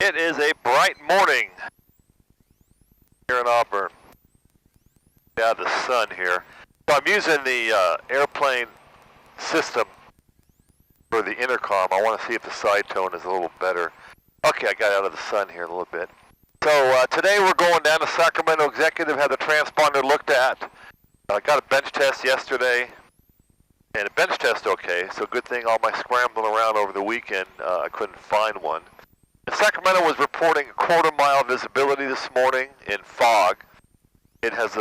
It is a bright morning here in Auburn. Yeah, the sun here. So I'm using the airplane system for the intercom. I want to see if the side tone is a little better. Okay, I got out of the sun here a little bit. So today we're going down to Sacramento Executive, had the transponder looked at. I got a bench test yesterday, and a bench test okay, so good thing all my scrambling around over the weekend, I couldn't find one. And Sacramento was reporting a quarter-mile visibility this morning in fog. It has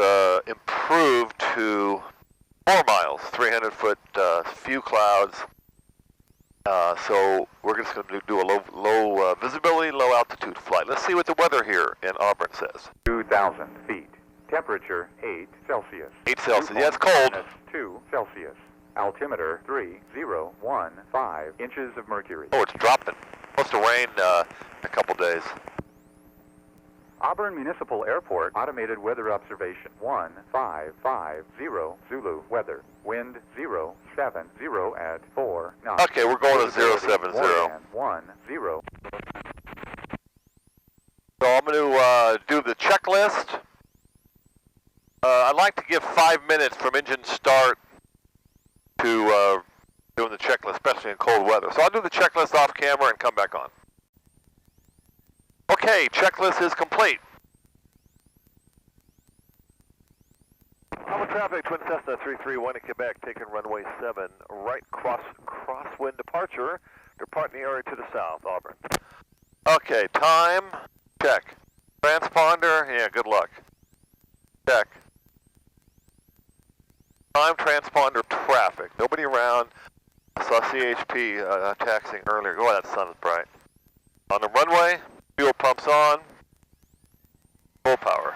improved to 4 miles, 300-foot, few clouds. So we're just going to do a low visibility, low altitude flight. Let's see what the weather here in Auburn says. 2,000 feet. Temperature 8 Celsius. 8 Celsius. Yeah, it's cold. 2 Celsius. Altimeter 3015 inches of mercury. Oh, it's dropping. Supposed to rain a couple days. Auburn Municipal Airport automated weather observation 1550 Zulu weather. Wind 070 at 4 knots. Okay, we're going to 070. 10. So I'm going to do the checklist. I'd like to give 5 minutes from engine start to doing the checklist, especially in cold weather. So I'll do the checklist off camera and come back on. Okay, checklist is complete. Auburn traffic, Twin Cessna 331 in Quebec, taking runway 7, right crosswind departure, departing the area to the south, Auburn. Okay, time, check. Transponder, yeah, good luck. Check. Time, transponder, traffic. Nobody around. I saw CHP taxiing earlier. Oh, that sun is bright. On the runway, fuel pumps on, full power.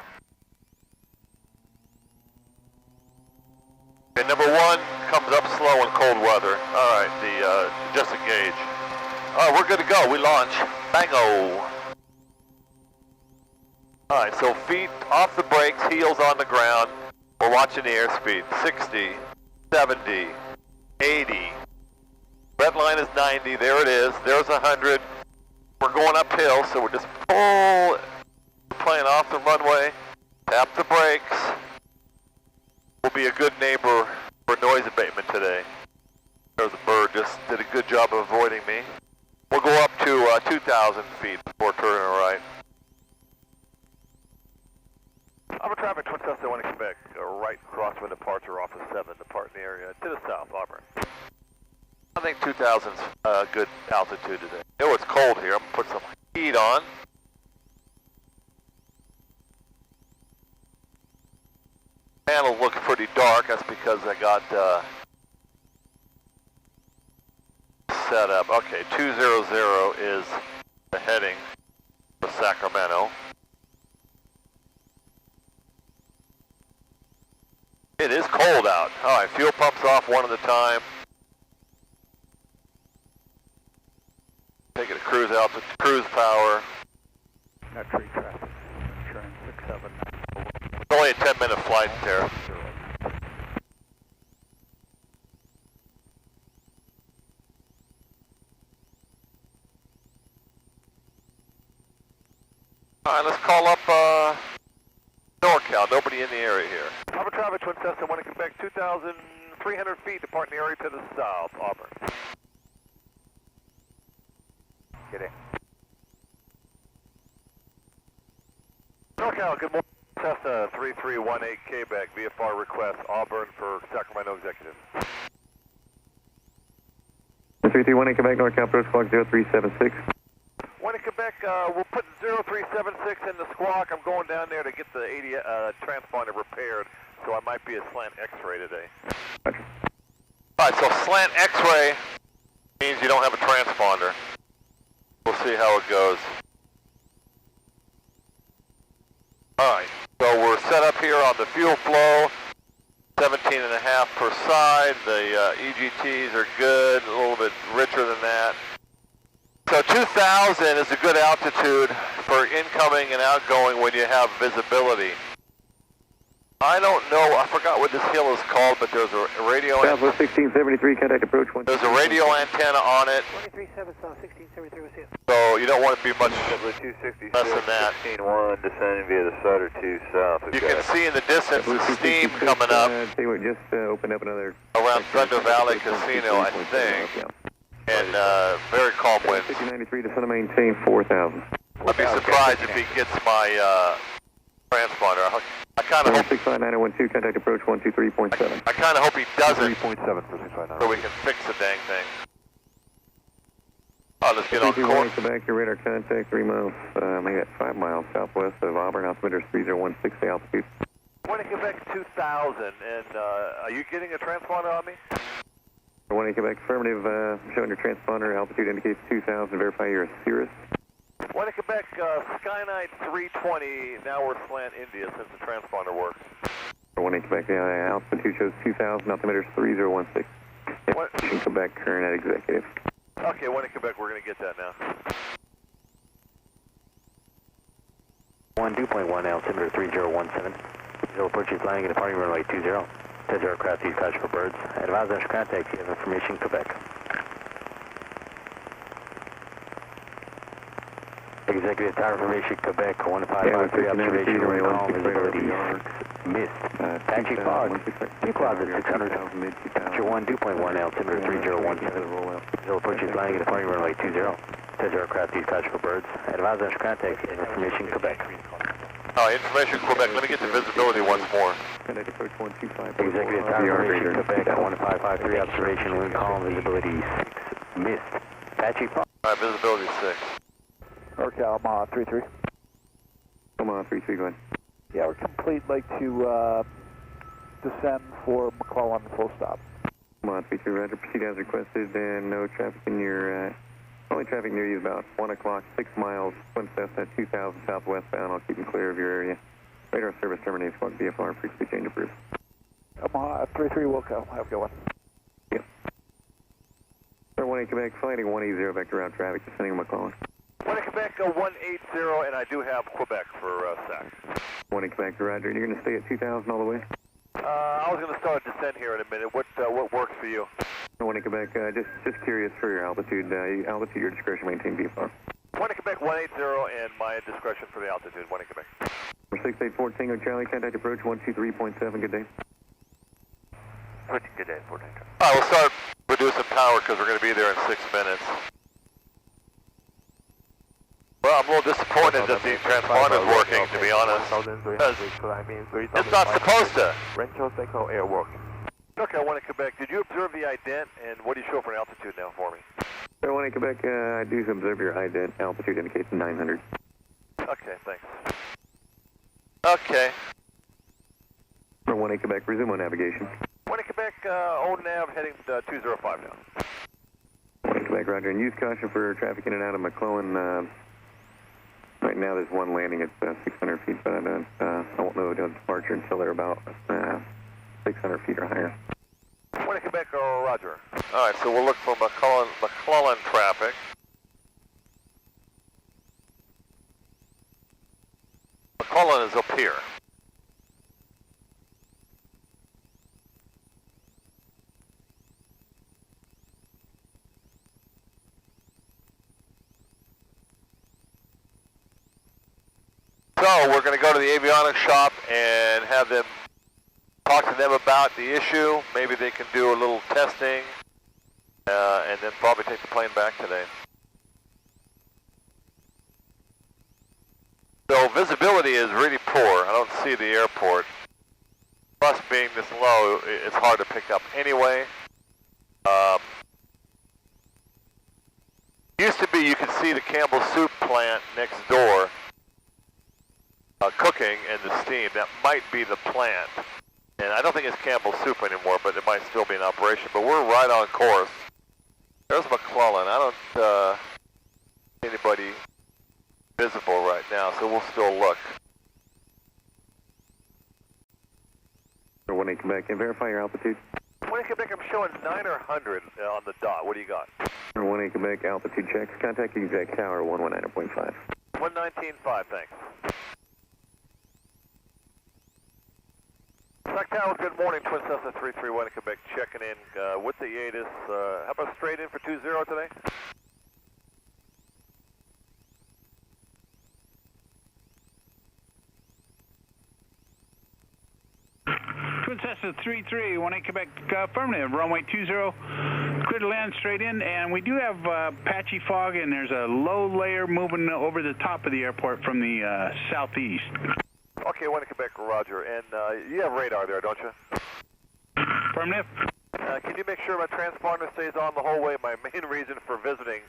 Okay, number 1 comes up slow in cold weather. All right, just engage. All right, we're good to go. We launch. Bango. All right, so feet off the brakes, heels on the ground. We're watching the airspeed. 60, 70, 80. Red line is 90. There it is. There's 100. We're going uphill, so we're just pull the plane off the runway, tap the brakes. We'll be a good neighbor for noise abatement today. There's a bird, just did a good job of avoiding me. We'll go up to 2,000 feet before turning right. Auburn traffic, Twin Cessna 1 in Quebec, right crosswind departure off of 7, departing the area to the south, Auburn. I think 2,000's good altitude today. Oh, it's cold here. I'm going to put some heat on. Panel looks pretty dark. That's because I got set up. Okay, 200 is the heading for Sacramento. It is cold out. All right, fuel pumps off one at a time. Taking a cruise out to cruise power. Net free traffic, insurance 67. It's only a 10-minute flight there. All right, let's call up NorCal. Nobody in the area here. Auburn traffic, Twin Cessna 1 in Quebec, 2,300 feet, departing the area to the south, Auburn. Get in. NorCal, good morning. Cessna 3318Q back, VFR request, Auburn for Sacramento Executive. 3318 Quebec, NorCal, approach squawk 0376. 1 in Quebec, we'll put 0376 in the squawk. I'm going down there to get the 80 transponder repaired, so I might be a slant X-ray today. Roger. Alright, so slant X-ray means you don't have a transponder. We'll see how it goes. Alright, so we're set up here on the fuel flow, 17.5 per side. The EGTs are good, a little bit richer than that. So 2,000 is a good altitude for incoming and outgoing when you have visibility. I don't know. I forgot what this hill is called, but there's a radio. Southwest 1673, contact approach 1. There's a radio antenna on it. 23-7 South 1673, we'll see it. So you don't want to be much less than that. 16-1, descending via the Sutter 2 south. You can see in the distance the steam coming up Just opened up another around Thunder Valley Casino, I think. And very calm winds. 6093, descend to maintain 4,000. I'd be surprised if he gets my transponder. I kind of hope. 659-912, contact approach 123.7. I kind of hope he doesn't, 3.7 for 659. so we can fix the dang thing. Oh, let's get on course. Quebec, your radar contact 3 miles, maybe at 5 miles southwest of Auburn, altimeter 3016 altitude. Morning Quebec 2000, and are you getting a transponder on me? 1 Quebec, affirmative, showing your transponder, altitude indicates 2000, verify you're a Cirrus. 1 Quebec, Skynight 320, now we're slant India since the transponder works. 1 Quebec, altitude shows 2000, altimeter 3016. In Quebec, current at executive. Okay, 1 Quebec, we're going to get that now. 2.1, altimeter 3017. Zero approach is landing and departing runway 20. Test aircraft use caution for birds. Advise national contact if you have information Quebec. Executive tower formation Quebec 1553 observation wind calm visibility 6 mist. Patchy fog. Dew clouds at 600. Temperature 1 dew point 1 altimeter 3017. Zero approach is landing and departing runway 20. Test aircraft use caution for birds. Advise national contact if you have information Quebec. Information Quebec, let me get the visibility once more. Contact approach 125. Executive tower formation Quebec 1553 observation wind calm visibility 6 mist. Patchy fog. Alright, visibility 6. NorCal, Omaha 33. Omaha 33, go ahead. Yeah, we're complete, like to descend for McClellan full stop. Omaha 33, roger, proceed as requested, and no traffic in your, only traffic near you is about 1 o'clock, 6 miles, west at 2000 southwestbound. I'll keep them clear of your area. Radar service terminates, one VFR, frequency change approved. Omaha 33, Wilco, have a good one. Yep. Sir 1 Quebec, flighting 180, vector route traffic, descending McClellan. 1 Quebec 180, and I do have Quebec for SAC. 1 Quebec, roger. You're going to stay at 2000 all the way? I was going to start a descent here in a minute. What works for you? 1 Quebec, just curious for your altitude. Altitude, your discretion, maintain VFR. 1 Quebec 180, and my discretion for the altitude, 1 Quebec. 6814 Tango Charlie, contact approach 123.7, good day. Good day, 14. Alright, we'll start reducing power because we're going to be there in 6 minutes. Well, I'm a little disappointed that the transponder is working, to be honest. It's not supposed to. Rancho Seco Air working. Okay, 1 Quebec, did you observe the ident, and what do you show for an altitude now for me? Sir 1 Quebec, I do observe your ident. Altitude indicates 900. Okay, thanks. Okay. Sir 1 Quebec, resume on navigation. 1 Quebec, ONAV heading 205 now. 1 Quebec, roger. And use caution for traffic in and out of McClellan. Right now there's one landing at 600 feet, but I won't know the departure until they're about 600 feet or higher. 1 Quebec, roger. Alright, so we'll look for McClellan traffic. McClellan is up here. So we're going to go to the avionics shop and have them talk to them about the issue. Maybe they can do a little testing and then probably take the plane back today. So visibility is really poor. I don't see the airport. Plus being this low, it's hard to pick up anyway. Used to be you could see the Campbell Soup plant next door cooking and the steam. That might be the plant. And I don't think it's Campbell Soup anymore, but it might still be in operation. But we're right on course. There's McClellan. I don't see anybody visible right now, so we'll still look. 1 Quebec, and verify your altitude. 1 Quebec, I'm showing 900 on the dot. What do you got? 1 Quebec, altitude checks. Contact exact tower 119.5. 119.5, thanks. SAC Tower, good morning. Twin Cessna 331 in Quebec checking in with the ATIS. How about straight in for 20 today? Twin Cessna 3318 Quebec, affirmative, runway 20, clear to land straight in, and we do have patchy fog, and there's a low layer moving over the top of the airport from the southeast. Okay, 1 in Quebec, roger. And you have radar there, don't you? Affirmative. Can you make sure my transponder stays on the whole way? My main reason for visiting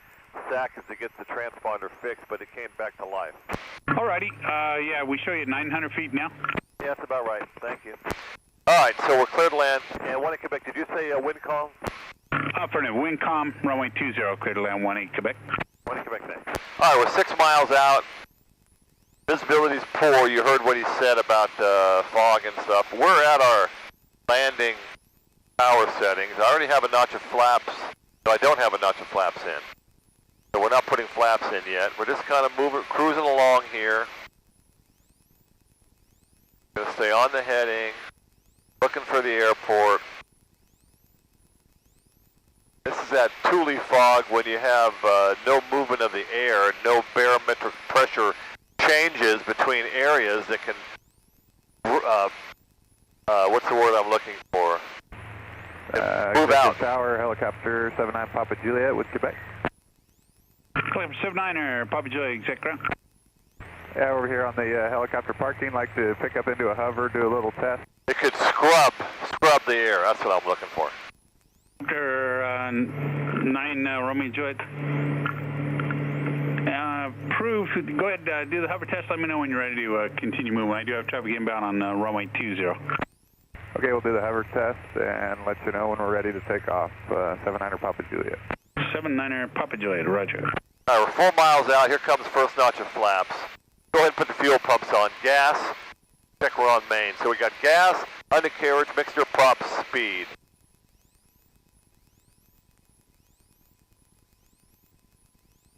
SAC is to get the transponder fixed, but it came back to life. Alrighty, yeah, we show you at 900 feet now. Yeah, that's about right. Thank you. All right, so we're clear to land. And 1 in Quebec, did you say wind calm? Affirmative, wind calm, runway 20, clear to land 18 Quebec. 1 in Quebec, thanks. All right, we're 6 miles out. Visibility's poor. You heard what he said about fog and stuff. We're at our landing power settings. I already have a notch of flaps. No, I don't have a notch of flaps in. So we're not putting flaps in yet. We're just kind of moving, cruising along here. Going to stay on the heading, looking for the airport. This is that Thule fog when you have no movement of the air, no barometric pressure changes between areas that can, what's the word I'm looking for? Move out. Tower, helicopter 79 Papa Juliet with Quebec. Clear 79er, Papa Juliet, exact ground. Yeah, over here on the helicopter parking, like to pick up into a hover, do a little test. It could scrub the air. That's what I'm looking for. After 9 Romeo Juliet. Approved. Go ahead, do the hover test. Let me know when you're ready to continue moving. I do have traffic inbound on runway 20. Okay, we'll do the hover test and let you know when we're ready to take off. 79er Papa Juliet. 79er Papa Juliet, roger. All right, we're 4 miles out. Here comes first notch of flaps. Go ahead and put the fuel pumps on. Gas. Check we're on main. So we got gas, undercarriage, mixture, props, speed.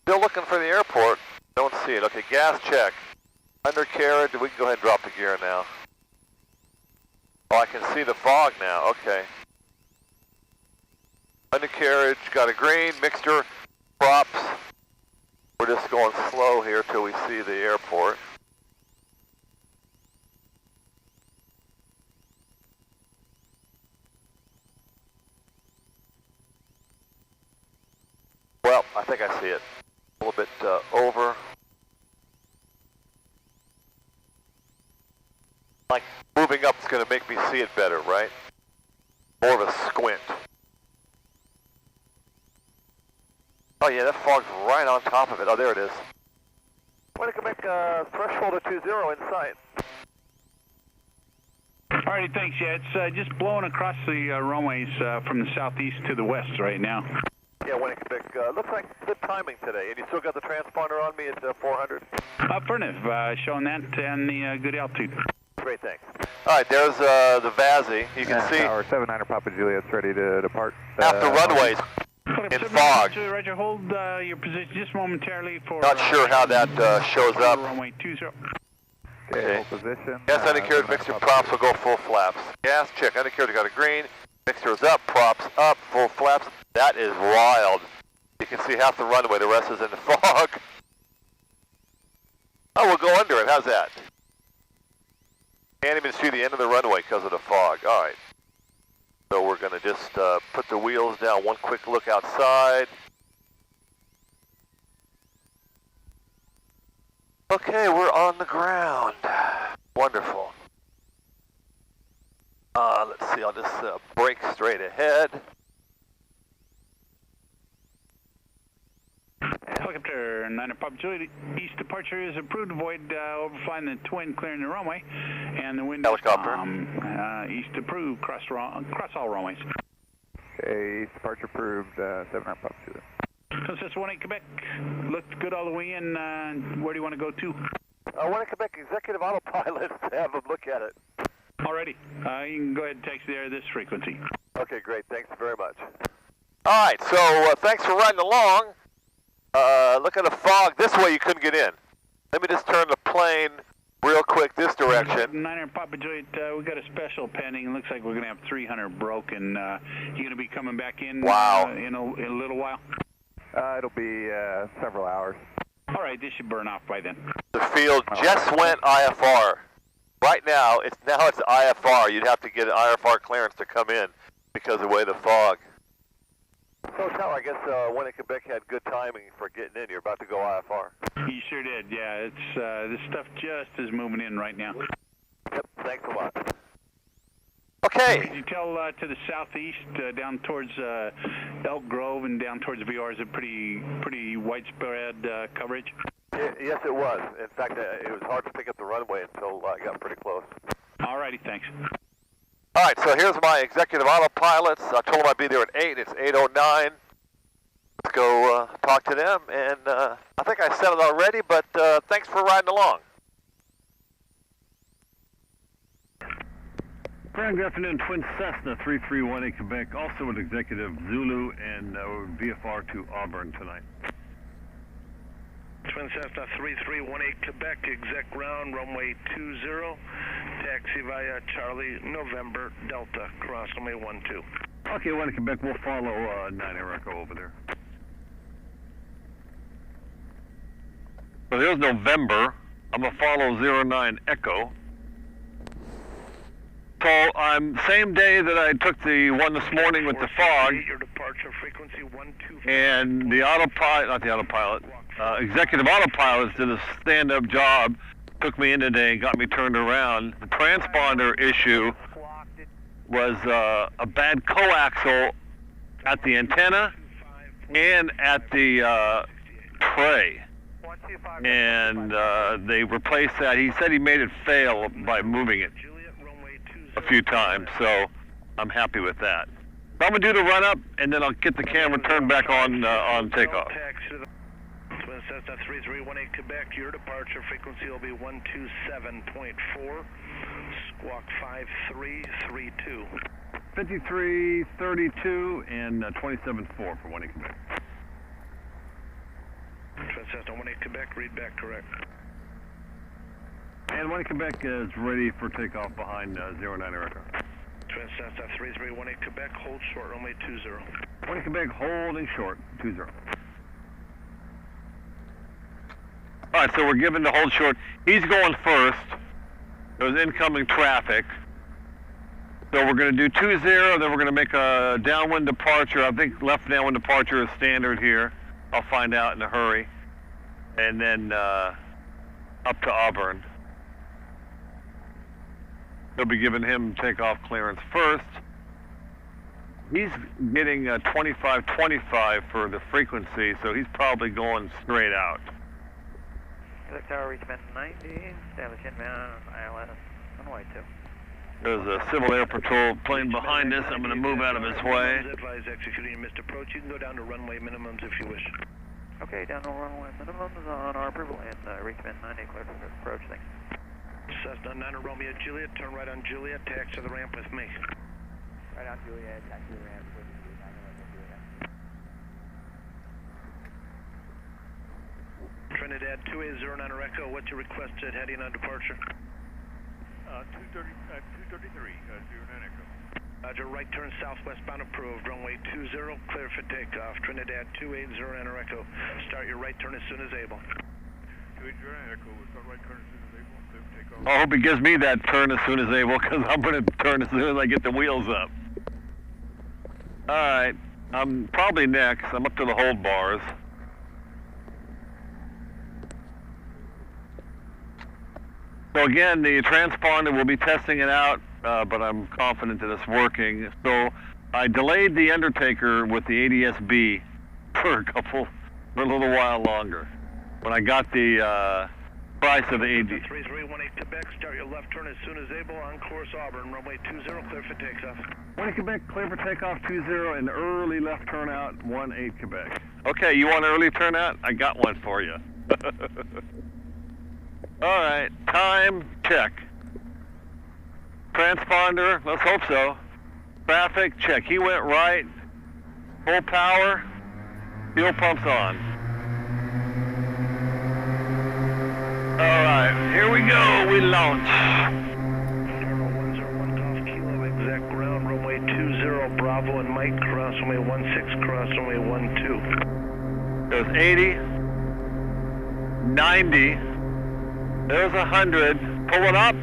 Still looking for the airport. Don't see it. Okay, gas check. Undercarriage. We can go ahead and drop the gear now. Oh, I can see the fog now. Okay. Undercarriage, got a green, mixture, props. We're just going slow here till we see the airport. Well, I think I see it. A little bit over. Like moving up is going to make me see it better, right? More of a squint. Oh yeah, that fog's right on top of it. Oh, there it is. Way to Quebec, threshold of 20 in sight. Alrighty, thanks. Yeah, it's just blowing across the runways from the southeast to the west right now. Yeah, Winnie Quebec. Looks like good timing today. And you still got the transponder on me at 400? Affirmative, showing that and the good altitude. Great, thanks. All right, there's the Vazzy. You can see. Tower 79er Papa Juliet's ready to depart. Half the runways in fog. Roger, hold your position just momentarily for... Not sure how that shows up. Runway 20. Okay, hold position. Gas undercarriage, mixture, props will go full flaps. Gas check, undercarriage got a green. Mixture is up, props up, full flaps. That is wild. You can see half the runway, the rest is in the fog. Oh, we'll go under it. How's that? Can't even see the end of the runway because of the fog. All right. So we're going to just put the wheels down. One quick look outside. Okay, we're on the ground. Wonderful. Let's see, I'll just brake straight ahead. Helicopter 9er Papa Juliet, east departure is approved. Avoid overflying the twin, clearing the runway. And the wind helicopter. East approved, cross all runways. Okay, east departure approved, 79er Papa Juliet. So that's 18 Quebec. Looked good all the way in. Where do you want to go to? 18 Quebec executive autopilot. Have them look at it. Alrighty. You can go ahead and taxi there this frequency. Okay, great. Thanks very much. All right, so thanks for riding along. Look at the fog. This way you couldn't get in. Let me just turn the plane real quick this direction. 900 Papa Juliet, we got a special pending. Looks like we're going to have 300 broken. You going to be coming back in Wow. in a little while? It'll be several hours. All right, this should burn off by then. The field just went IFR. Right now, it's IFR. You'd have to get an IFR clearance to come in because of the way the fog. So, Tower, I guess one in Quebec had good timing for getting in. You're about to go IFR. You sure did, yeah. It's this stuff just is moving in right now. Yep, thanks a lot. Okay. Could you tell to the southeast, down towards Elk Grove and down towards VR, is it pretty widespread coverage? Yes, it was. In fact, it was hard to pick up the runway until I got pretty close. All righty, thanks. All right, so here's my executive autopilots. I told them I'd be there at 8. It's 8:09. Let's go talk to them. And I think I said it already, but thanks for riding along. Brian, good afternoon. Twin Cessna 3318 Quebec, also an executive Zulu and VFR to Auburn tonight. Twin Cessna 3318 Quebec, exec ground, runway 20, taxi via Charlie, November, Delta, cross runway 12. Okay, 1 Quebec, we'll follow 9 Echo over there. So there's November. I'm going to follow 09 Echo. So I'm same day that I took the one this morning with the fog, your departure frequency 125. and the autopilot, not the autopilot, executive autopilots did a stand-up job, took me in today and got me turned around. The transponder issue was a bad coaxial at the antenna and at the tray. And they replaced that. He said he made it fail by moving it a few times, so I'm happy with that. So I'm going to do the run-up, and then I'll get the camera turned back on takeoff. Twin Cessna 3318 Quebec, your departure frequency will be 127.4, squawk 5332. 5332 and 27.4 for 1 Quebec. Twin Cessna 18 Quebec, read back correct. And 1 Quebec is ready for takeoff behind 09 Echo. Twin Cessna 3318 Quebec, hold short, runway 20. 1 Quebec, holding short, 20. Alright, so we're given the hold short. He's going first. There's incoming traffic. So we're going to do 20, then we're going to make a downwind departure. I think left downwind departure is standard here. I'll find out in a hurry. And then up to Auburn. They'll be giving him takeoff clearance first. He's getting 2525 for the frequency, so he's probably going straight out. Quebec Tower, reach bend 90, establish inbound ILS, runway 2. There's a Civil Air Patrol plane behind us. I'm going to move out of his way. Advise executing missed approach. You can go down to runway minimums if you wish. Okay, down to runway minimums on our approval and reach bend 90, clear for approach, thanks. Cessna 9 Romeo Juliet, turn right on Juliet, taxi to the ramp with me. Right on Juliet, taxi to the ramp with you, 9 Romeo Juliet. Trinidad 2809 Echo, what's your requested heading on departure? 233, 09 Echo. Roger, right turn southwestbound approved, runway 20, clear for takeoff. Trinidad 2809 Echo, start your right turn as soon as able. 2809 Echo, we'll start right turn as soon as able. I hope he gives me that turn as soon as able, because I'm going to turn as soon as I get the wheels up. Alright, I'm probably next. I'm up to the hold bars. So again, the transponder, will be testing it out, but I'm confident that it's working. So I delayed the Undertaker with the ADS-B for a little while longer. When I got the price of the AD. 3318 Quebec, start your left turn as soon as able, on course Auburn, runway 20, clear for takeoff. 1 Quebec, clear for takeoff, 20, and early left turn out, 18 Quebec. Okay, you want an early turn out? I got one for you. Alright, time check. Transponder, let's hope so. Traffic, check. He went right. Full power. Fuel pumps on. Alright, here we go, we launch. Aero 101 Golf Kilo, exact ground, runway 20, Bravo and Mike, cross runway 16, cross runway 12. There's 80, 90, there's 100, pull it up.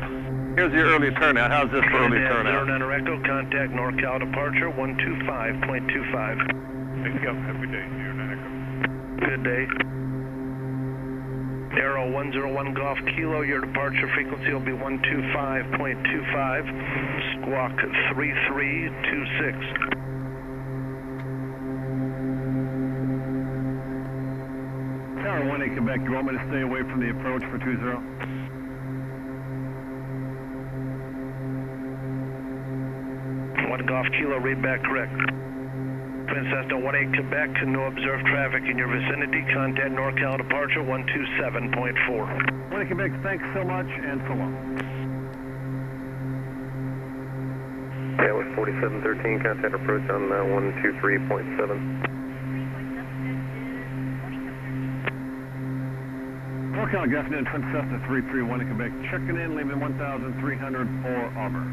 Here's your early turnout. How's this for early turnout? 09 Echo, contact NorCal departure 125.25. Thank you. Happy day. 09 Echo. Good day. Aero 101 Golf Kilo, your departure frequency will be 125.25, squawk 3326. Tower 1 8 Quebec, you want me to stay away from the approach for 20? One Golf Kilo, read back correct. Cessna 18 Quebec, no observed traffic in your vicinity. Contact NorCal departure 127.4. 1 Quebec, thanks so much and so long. Yeah, with 4713, contact approach on 123.7. NorCal, good afternoon, Twin Cessna 331 Quebec, checking in, leaving 1,300 for Auburn.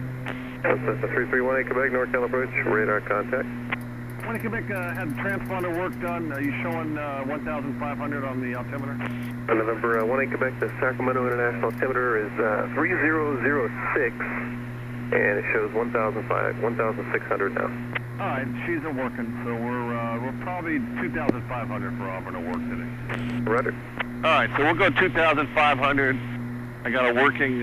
Cessna 331 Quebec, NorCal approach, radar contact. 1 Quebec, had transponder work done. Are you showing 1,500 on the altimeter? November 1 Quebec, the Sacramento International altimeter is 3006, and it shows 1,600 now. All right, she's a working, so we're probably 2,500 for Auburn to work today. Roger. All right, so we'll go 2,500. I got a working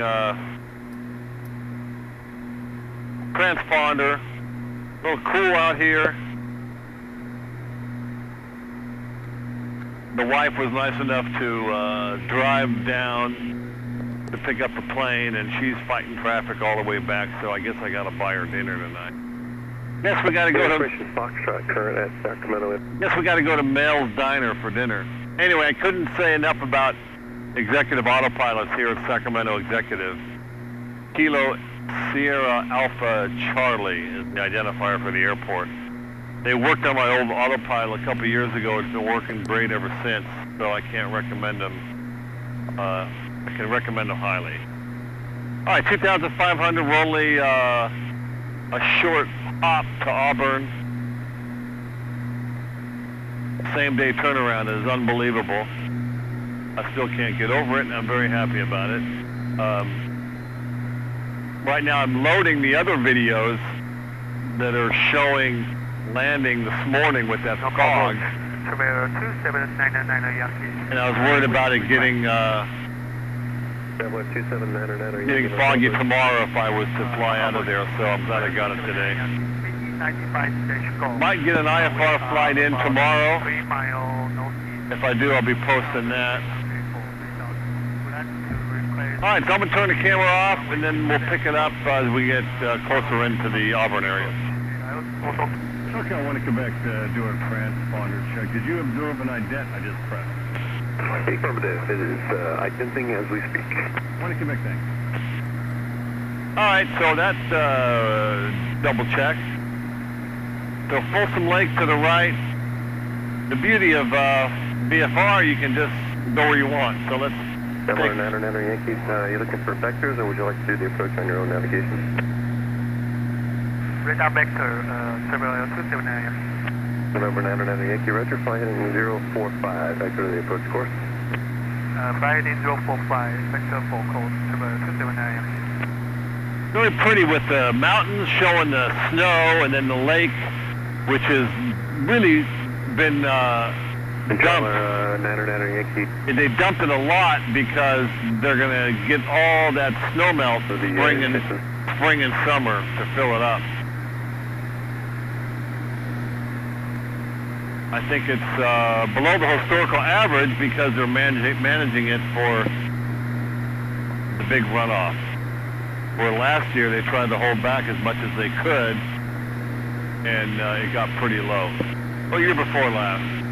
transponder. A little cool out here. The wife was nice enough to drive down to pick up the plane, and she's fighting traffic all the way back, so I guess I got to buy her dinner tonight. Guess we got to go to Foxtrot current at Sacramento. Guess we got to go to Mel's Diner for dinner. Anyway, I couldn't say enough about executive autopilots here at Sacramento Executive. Kilo Sierra Alpha Charlie is the identifier for the airport. They worked on my old autopilot a couple of years ago. It's been working great ever since, so I can't recommend them. I can recommend them highly. All right, 2,500. We're only a short hop to Auburn. Same day turnaround is unbelievable. I still can't get over it, and I'm very happy about it. Right now I'm loading the other videos that are showing landing this morning with that fog. And I was worried about it getting foggy tomorrow if I was to fly out of there, so I'm glad I got it today. Might get an IFR flight in tomorrow. If I do, I'll be posting that. Alright, so I'm going to turn the camera off, and then we'll pick it up as we get closer into the Auburn area. Okay, I want to come back to do a transponder check. Did you observe an ident I just pressed? Affirmative. It is identifying as we speak. Want to come back, thanks. Alright, so that's double check. So Folsom Lake to the right. The beauty of BFR, you can just go where you want. So let's November 9 Yankees, you looking for vectors, or would you like to do the approach on your own navigation? Radar vector, November 279. November 9 Yankee, roger, fly heading 045, vector to the approach course. Fly heading 045, vector for code, November 279. Really pretty with the mountains showing the snow, and then the lake, which has really been dumped. They dumped it a lot because they're going to get all that snow melt spring and summer to fill it up. I think it's below the historical average because they're managing it for the big runoff. Where last year they tried to hold back as much as they could, and it got pretty low. Well, year before last.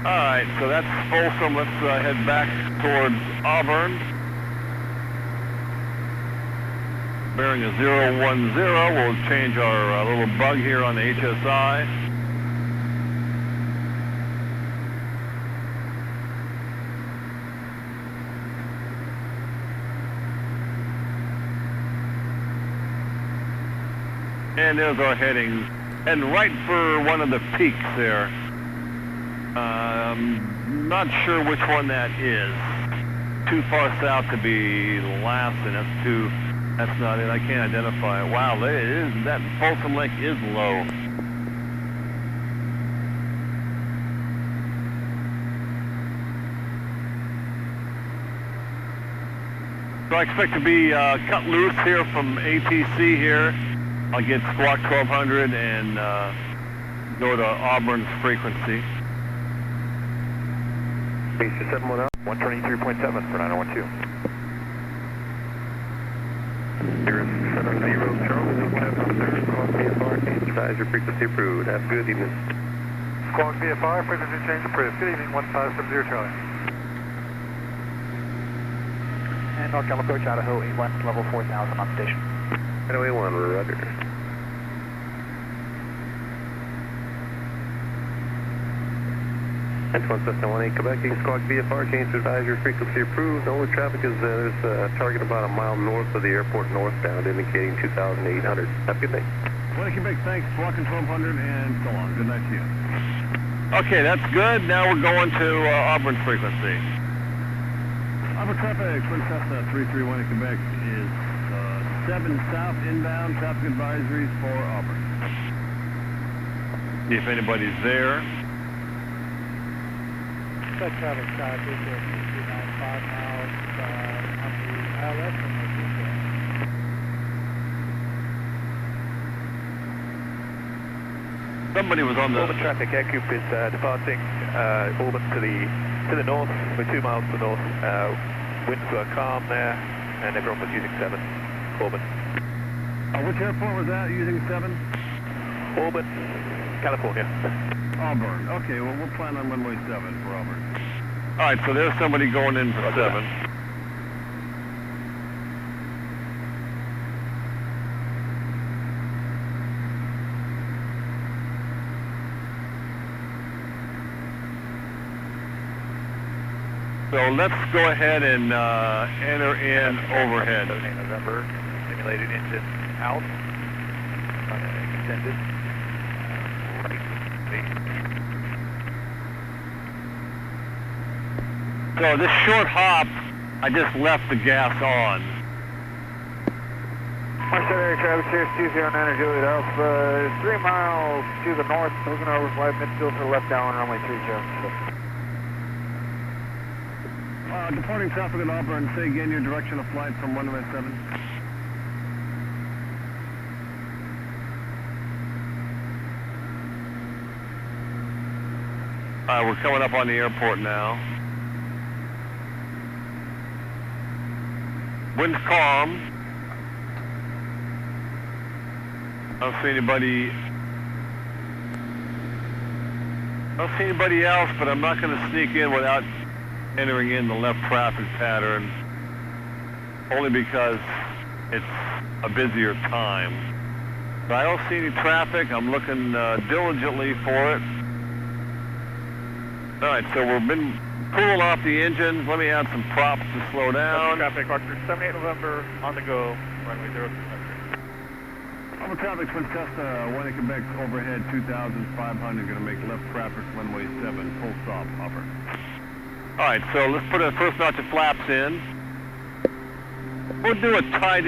All right, so that's Folsom. Let's head back towards Auburn. Bearing a 010. We'll change our little bug here on the HSI. and there's our heading. And right for one of the peaks there. Not sure which one that is. Too far south to be Lassen. That's not it. I can't identify it. Wow, that Folsom Lake is low. So I expect to be cut loose here from ATC here. I'll get squawk 1200 and go to Auburn's frequency. Base 710. 123.7 for 9012. 070 Charles, Squawk VFR, change advisor, frequency approved. Have a good evening. Squawk VFR, frequency change approved. Good evening, 1570 Charlie. And NorCal approach Idaho 81, level 4000 on station. Idaho 81, roger. Antoine Cessna 18 Quebec, Squawk VFR, change to advisory, frequency approved. The only traffic is there's a target about a mile north of the airport northbound, indicating 2,800. Have a good day. 20 Quebec, thanks. Squawk 1200 and so on. Good night to you. Okay, that's good. Now we're going to Auburn frequency. Auburn traffic, Twin Cessna 331 in Quebec is 7 south inbound. Traffic advisories for Auburn. See if anybody's there. Set traffic side, 295 miles on the ILS and the Somebody was on the... Auburn traffic, aircube is departing Auburn to the north. We're 2 miles to the north. Winds were calm there, and everyone was using 7. Auburn. Which airport was that using 7? Auburn, California. Auburn. Okay, well, we'll plan on runway 7 for Auburn. All right, so there's somebody going in for 7. So let's go ahead and enter in overhead. November, simulated engine out, extended. So this short hop, I just left the gas on. Marshall Area traffic here, 209 Juliet Alpha, 3 miles to the north, moving over flight midfield to the left down runway 30. Departing traffic at Auburn, say again your direction of flight from runway 7. We're coming up on the airport now. Wind's calm. I don't see anybody else, but I'm not going to sneak in without entering in the left traffic pattern, only because it's a busier time. So I don't see any traffic. I'm looking diligently for it. All right, so we've been cooling off the engines. Let me add some props to slow down. Traffic, Archer 78 November, on the go, runway 023. Auburn traffic, Twin Cessna, 1 in Quebec, overhead 2,500, going to make left traffic, runway 7, full stop, Auburn. All right, so let's put a first notch of flaps in. We'll do a tight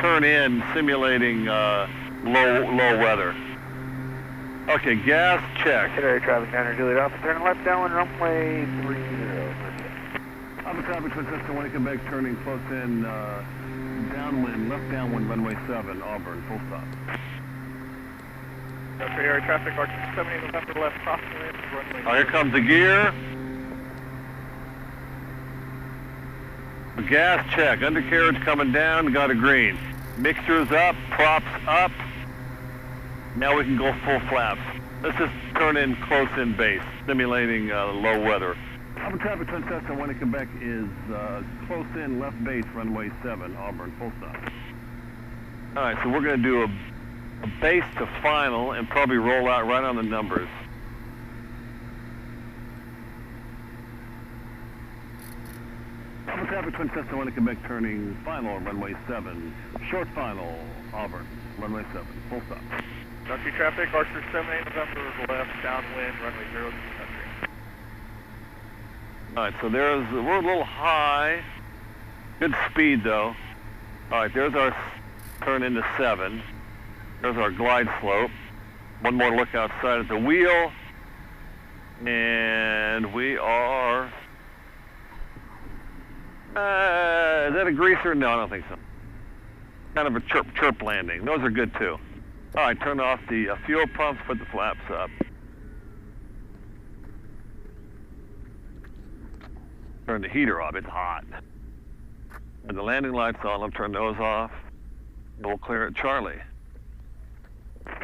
turn in, simulating low weather. Okay, gas check. Area traffic, 9 Juliet Alpha, turning left down runway 30. Auburn traffic, Twin Cessna, 1 in Quebec, turning close in, downwind, left downwind, runway 7, Auburn, full stop. Okay, area traffic, Archer 78 November, left crossing lane, runway. Here comes the gear. Gas check, undercarriage coming down, got a green. Mixtures up, props up. Now we can go full flaps. Let's just turn in close in base, simulating low weather. Auburn traffic, Twin Cessna, 1 in Quebec is close in left base, runway 7, Auburn, full stop. All right, so we're going to do a base to final and probably roll out right on the numbers. Auburn traffic, Twin Cessna 1 Quebec, turning final, runway 7. Short final, Auburn, runway 7, full stop. Country traffic, Archer 78 November, left, downwind, runway 0 to country. Alright, so we're a little high. Good speed though. Alright, there's our turn into 7. There's our glide slope. One more look outside at the wheel. And we are... is that a greaser? No, I don't think so. Kind of a chirp landing. Those are good too. Alright, turn off the fuel pumps, put the flaps up. Turn the heater off, it's hot. And the landing lights on, I'll turn those off. We'll clear at Charlie.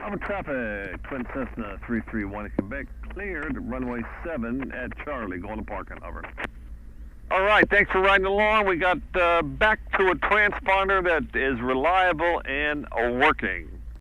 Auburn traffic, Twin Cessna 331 Quebec, cleared runway 7 at Charlie, going to parking, Auburn. All right, thanks for riding along. We got back to a transponder that is reliable and working.